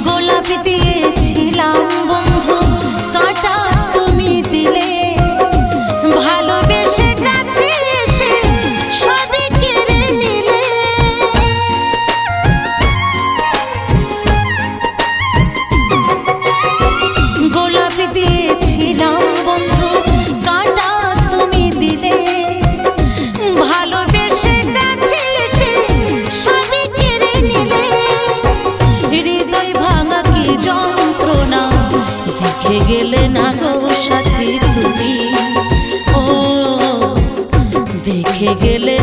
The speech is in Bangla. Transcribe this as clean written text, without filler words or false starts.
গোলাপ দিয়েছিলাম বন্ধু, কাঁটা তুমি দিলে, ভালোবেসে কাছে এসে সবই কেড়ে নিলে। গোলাপ দিয়েছিলাম বন্ধু, কাঁটা তুমি দিলে, ভালোবেসে কাছে এসে সবই কেড়ে নিলে। হৃদয় ভাঙা কি যন্ত্রণা, দেখে গেলে না গো সাথী তুমি, ও দেখে গেলে